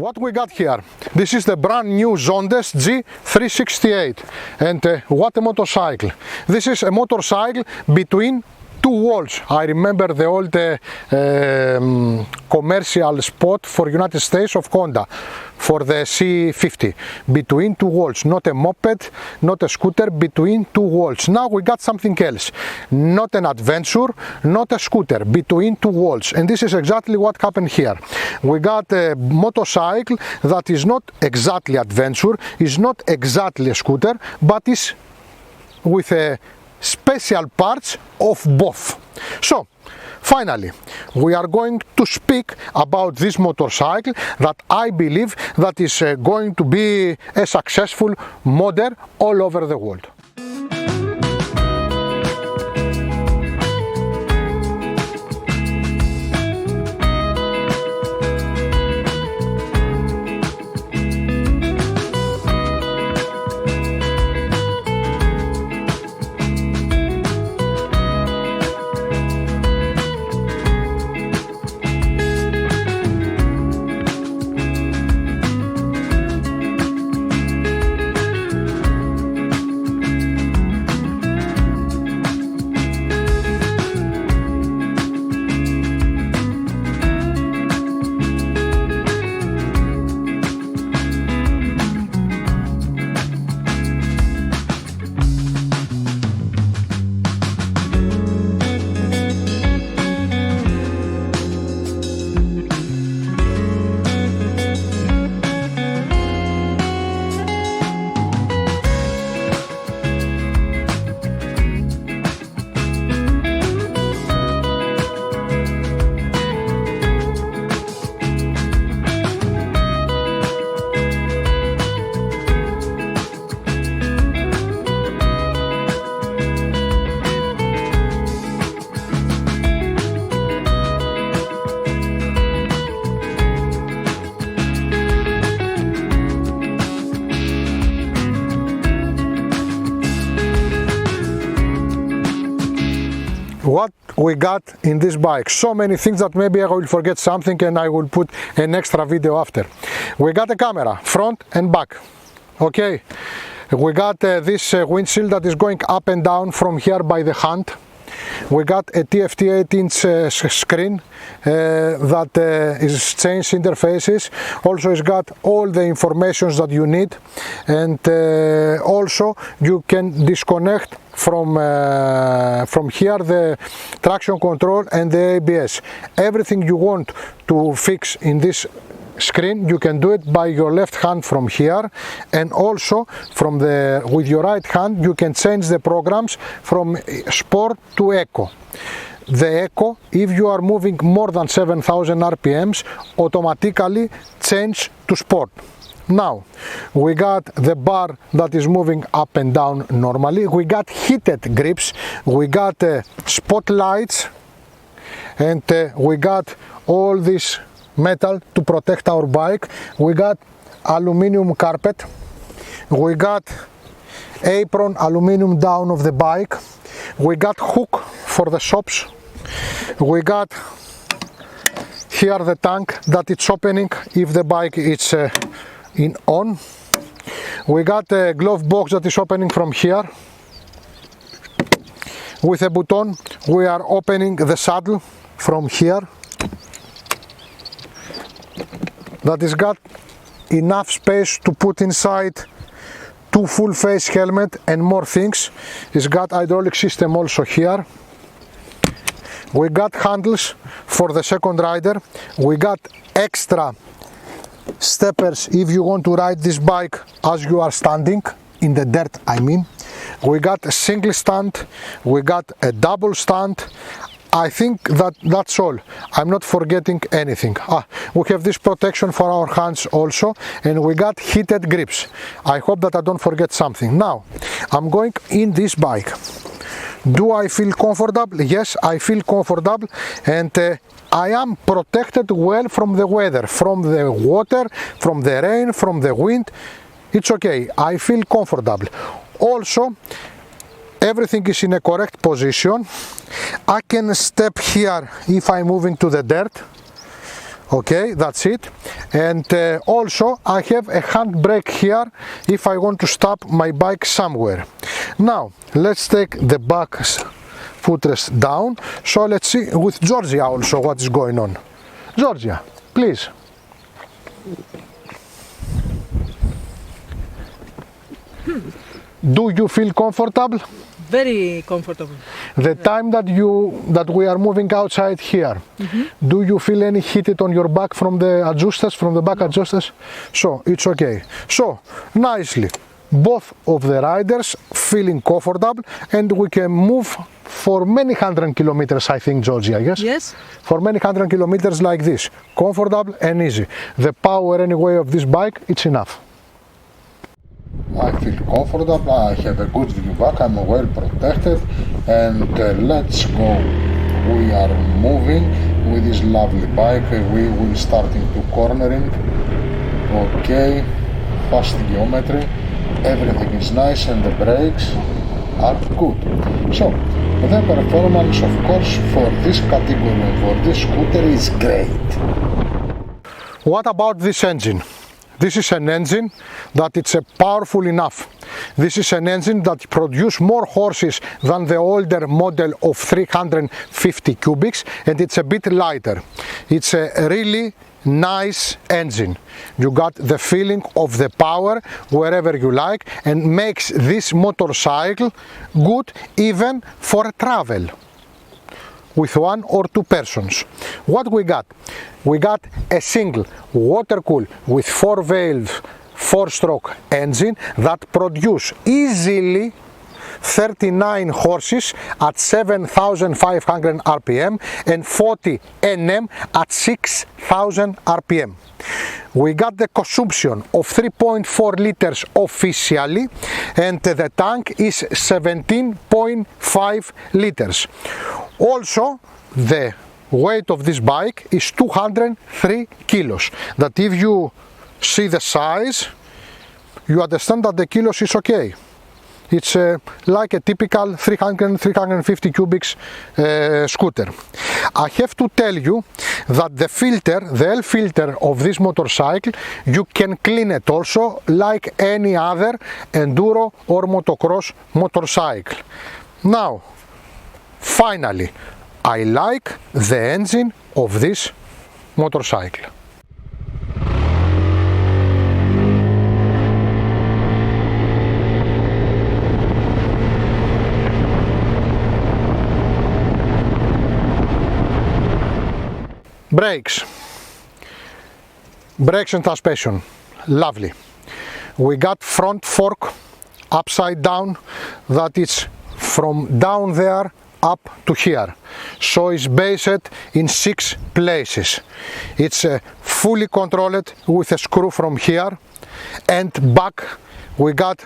what we got here? This is the brand new Zondes G368, and what a motorcycle. This is a motorcycle between two walls. I remember the old commercial spot for United States of Honda for the C50, between two walls, not a moped, not a scooter, between two walls. Now we got something else, not an adventure, not a scooter, between two walls, and this is exactly what happened here. We got a motorcycle that is not exactly adventure, is not exactly a scooter, but is with a special parts of both. So finally we are going to speak about this motorcycle that I believe that is going to be a successful model all over the world. What we got in this bike, so many things that maybe I will forget something and I will put an extra video after. We got a camera, front and back, okay. We got this windshield that is going up and down from here by the hand. We got a TFT 8-inch screen that is changed interfaces. Also it's got all the information that you need, and also you can disconnect from here the traction control and the ABS. Everything you want to fix in this screen you can do it by your left hand from here, and also from with your right hand you can change the programs from Sport to Eco. The Eco, if you are moving more than 7,000 RPMs, automatically change to Sport. Now we got the bar that is moving up and down normally. We got heated grips, we got spotlights, and we got all this metal to protect our bike. We got aluminum carpet, we got apron aluminum down of the bike, we got hook for the shops, we got here the tank that it's opening if the bike is in on. We got a glove box that is opening from here. With a button we are opening the saddle from here. That is got enough space to put inside two full face helmet and more things. It's got hydraulic system also here. We got handles for the second rider. We got extra steppers if you want to ride this bike as you are standing in the dirt, I mean. We got a single stand, we got a double stand. I think that's all. I'm not forgetting anything. We have this protection for our hands also, and we got heated grips. I hope that I don't forget something. Now I'm going in this bike. Do I feel comfortable? Yes, I feel comfortable, and I am protected well from the weather, from the water, from the rain, from the wind. It's okay, I feel comfortable. Also, everything is in a correct position. I can step here if I'm moving to the dirt. Okay, that's it. And also I have a handbrake here if I want to stop my bike somewhere. Now let's take the back footrest down. So let's see with Georgia also what is going on. Georgia, please. Do you feel comfortable? Very comfortable. The time that we are moving outside here, do you feel any heated on your back from the adjusters, from the back adjusters? So it's okay. So nicely, both of the riders feeling comfortable, and we can move for many hundred kilometers, I think, Georgia, yes? Yes. For many hundred kilometers like this, comfortable and easy. The power anyway of this bike, it's enough. I feel comfortable, I have a good view back, I'm well protected, and let's go. We are moving with this lovely bike. We will starting to cornering. Okay, fast geometry, everything is nice and the brakes are good. So the performance, of course, for this category and for this scooter is great. What about this engine? This is an engine that it's powerful enough. This is an engine that produces more horses than the older model of 350 cubics, and it's a bit lighter. It's a really nice engine. You got the feeling of the power wherever you like, and makes this motorcycle good even for travel with one or two persons. What we got? We got a single water-cooled with 4-valve 4-stroke engine that produce easily 39 horses at 7,500 RPM and 40 Nm at 6,000 RPM. We got the consumption of 3.4 liters officially, and the tank is 17.5 liters. Also, the weight of this bike is 203 kilos. That if you see the size, you understand that the kilos is okay. It's like a typical 350 cubics scooter. I have to tell you that the filter, the L filter of this motorcycle, you can clean it also like any other enduro or motocross motorcycle. Now, finally, I like the engine of this motorcycle. Brakes and suspension, lovely. We got front fork upside down, that is from down there up to here, so it's based in 6 places. It's fully controlled with a screw from here, and back we got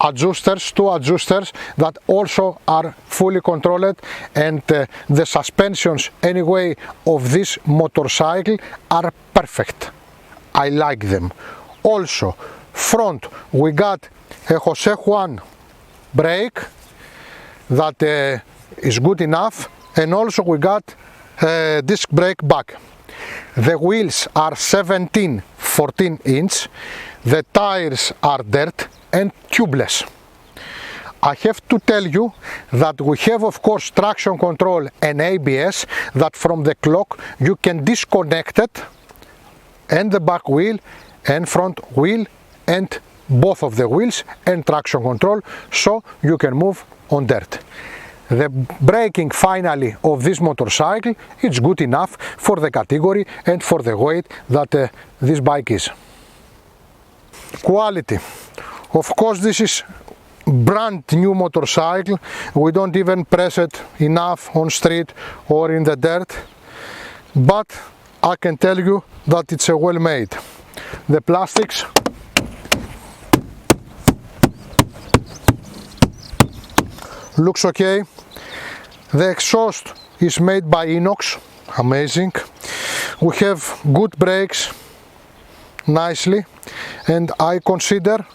adjusters, 2 adjusters that also are fully controlled, and the suspensions anyway of this motorcycle are perfect. I like them. Also, front we got a Jose Juan brake that is good enough, and also we got disc brake back. The wheels are 17-14 inch, the tires are dirt and tubeless. I have to tell you that we have, of course, traction control and ABS that from the clock you can disconnect it, and the back wheel and front wheel and both of the wheels, and traction control, so you can move on dirt. The braking finally of this motorcycle is good enough for the category and for the weight that this bike is. Quality. Of course, this is brand new motorcycle. We don't even press it enough on street or in the dirt, but I can tell you that it's well made. The plastics looks okay. The exhaust is made by Inox, amazing. We have good brakes, nicely, and I consider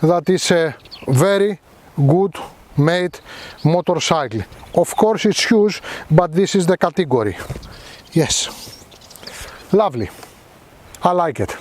that it's a very good made motorcycle. Of course it's huge, but this is the category. Yes. Lovely. I like it.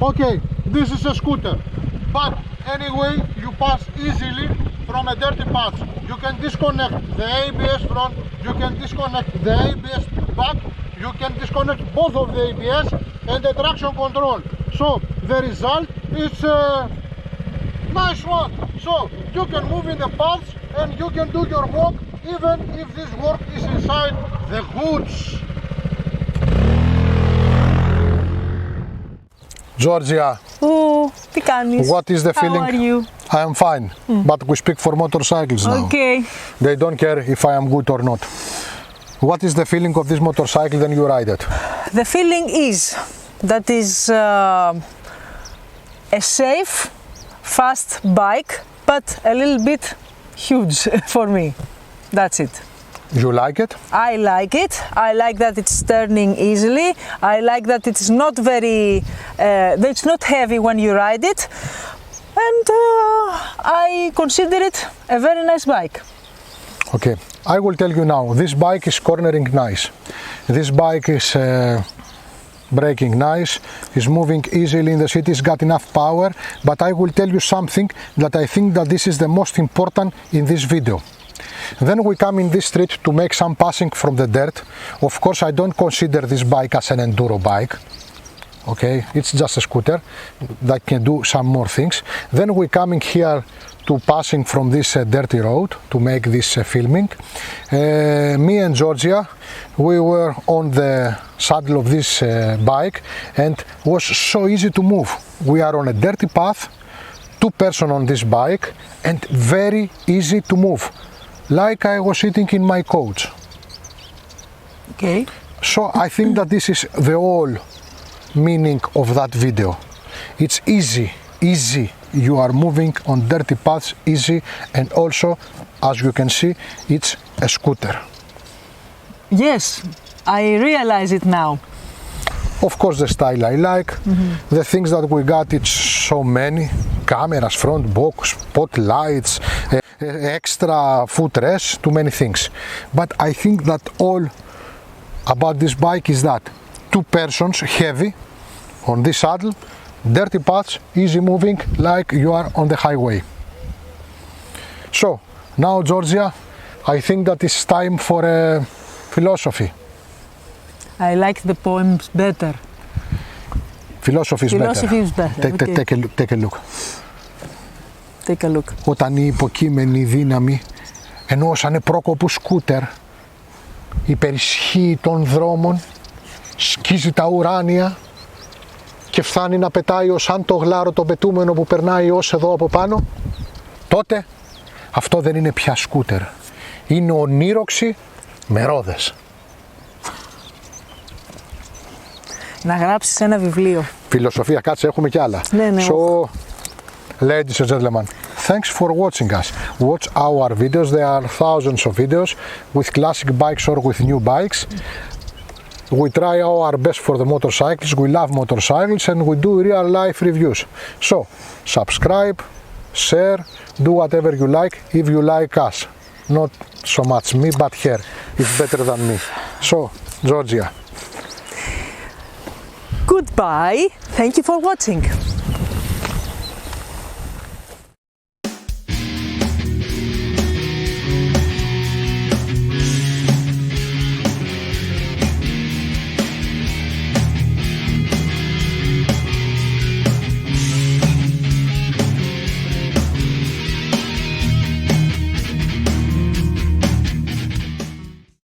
Okay, this is a scooter, but anyway, you pass easily from a dirty path. You can disconnect the ABS front, you can disconnect the ABS back, you can disconnect both of the ABS and the traction control. So the result is a nice one. So you can move in the paths and you can do your walk even if this work is inside the woods. Georgia, τι κάνεις? what is the feeling? How are you? I am fine, but we speak for motorcycles now. Okay. They don't care if I am good or not. What is the feeling of this motorcycle when you ride it? The feeling is that is a safe, fast bike, but a little bit huge for me. That's it. You like it? I like it. I like that it's turning easily. I like that it's not very, it's not heavy when you ride it. And I consider it a very nice bike. Okay, I will tell you now, this bike is cornering nice. This bike is braking nice, is moving easily in the city, it's got enough power, but I will tell you something that I think that this is the most important in this video. Then we come in this street to make some passing from the dirt. Of course, I don't consider this bike as an enduro bike. Okay, it's just a scooter that can do some more things. Then we coming here to passing from this dirty road to make this filming. Me and Georgia, we were on the saddle of this bike and was so easy to move. We are on a dirty path, two person on this bike and very easy to move. Like I was sitting in my coach. Okay. So I think that this is the whole meaning of that video. It's easy, easy. You are moving on dirty paths, easy, and also, as you can see, it's a scooter. Yes, I realize it now. Of course, the style I like. The things that we got, it's so many. Cameras, front box, spotlights, extra footrest, too many things. But I think that all about this bike is that two persons heavy on this saddle, dirty paths, easy moving like you are on the highway. So now, Georgia, I think that it's time for a philosophy. I like the poems better. Philosophy is Philosophy is better. better. Take a look. Take a look. Όταν η υποκείμενη δύναμη ενώ σαν πρόκοπου σκούτερ υπερισχύει των δρόμων, σκίζει τα ουράνια και φτάνει να πετάει ως αν το γλάρο το πετούμενο που περνάει ως εδώ από πάνω, τότε αυτό δεν είναι πια σκούτερ. Είναι ονείροξη με ρόδες. Να γράψεις ένα βιβλίο. Φιλοσοφία, κάτσε, έχουμε κι άλλα. Ναι. So, ladies and gentlemen, thanks for watching us. Watch our videos. There are thousands of videos with classic bikes or with new bikes. We try our best for the motorcycles. We love motorcycles and we do real life reviews. So, subscribe, share, do whatever you like if you like us. Not so much me, but her is better than me. So, Georgia. Goodbye. Thank you for watching.